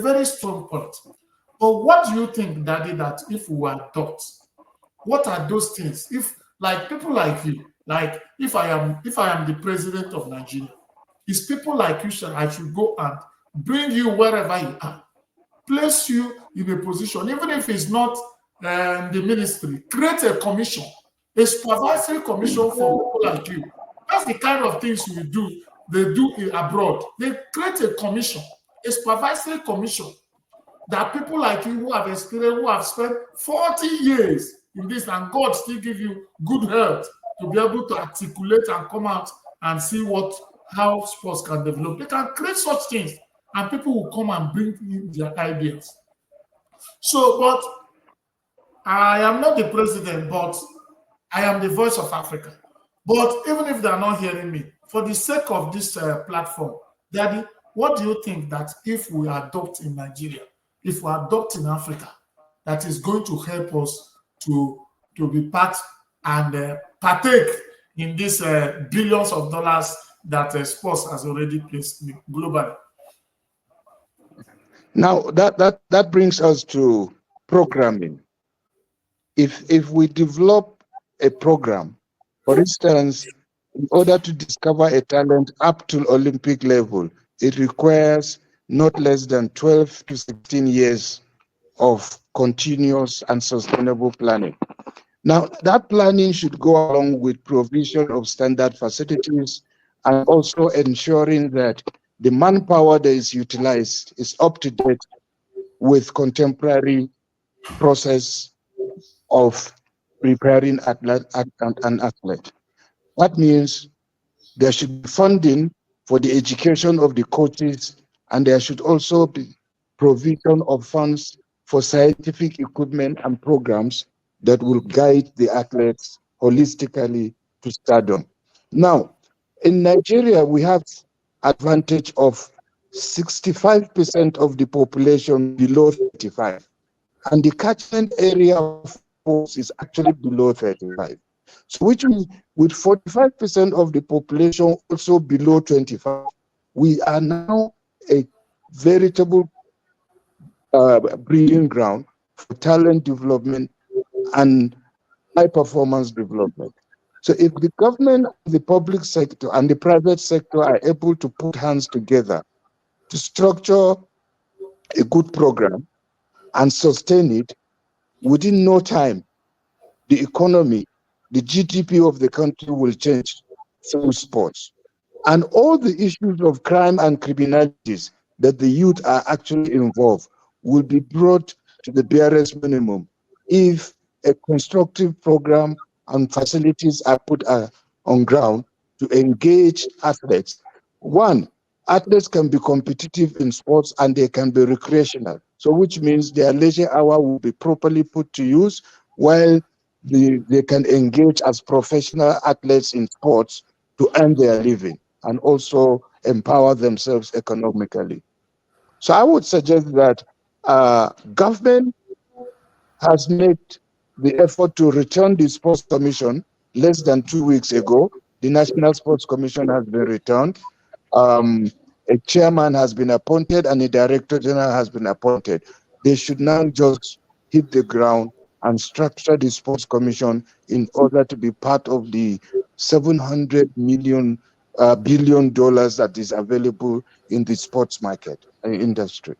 very strong point. But what do you think, Daddy, that if we adopt, what are those things? If like people like you, like if I am the president of Nigeria, it's people like you I should go and bring you wherever you are, place you in a position, even if it's not the ministry, create a commission, a supervisory commission for people like you. That's the kind of things we do. They do abroad. They create a commission, a supervisory commission, that people like you who have experienced, who have spent 40 years in this, and God still give you good health to be able to articulate and come out and see how sports can develop. They can create such things, and people will come and bring in their ideas. So, but I am not the president, but I am the voice of Africa. But even if they are not hearing me, for the sake of this platform, Daddy, what do you think that if we adopt in Nigeria, if we adopt in Africa, that is going to help us to be part and partake in these billions of dollars that sports has already placed globally? Now that brings us to programming. If we develop a program, for instance, in order to discover a talent up to Olympic level, it requires not less than 12 to 16 years of continuous and sustainable planning. Now, that planning should go along with provision of standard facilities and also ensuring that the manpower that is utilized is up to date with contemporary process of preparing an athlete. That means there should be funding for the education of the coaches, and there should also be provision of funds for scientific equipment and programs that will guide the athletes holistically to stardom. Now, in Nigeria, we have advantage of 65% of the population below 35, and the catchment area of sports is actually below 35. So which means with 45% of the population also below 25, we are now a veritable breeding ground for talent development and high performance development. So if the government, the public sector, and the private sector are able to put hands together to structure a good program and sustain it, within no time, the economy, the GDP of the country will change through sports. And all the issues of crime and criminalities that the youth are actually involved will be brought to the barest minimum if a constructive program and facilities are put on ground to engage athletes. One, athletes can be competitive in sports and they can be recreational. So which means their leisure hour will be properly put to use while they can engage as professional athletes in sports to earn their living and also empower themselves economically. So I would suggest that government has made the effort to return the Sports Commission less than 2 weeks ago. The National Sports Commission has been returned. A chairman has been appointed and a director general has been appointed. They should now just hit the ground and structure the Sports Commission in order to be part of the $700 billion that is available in the sports market industry.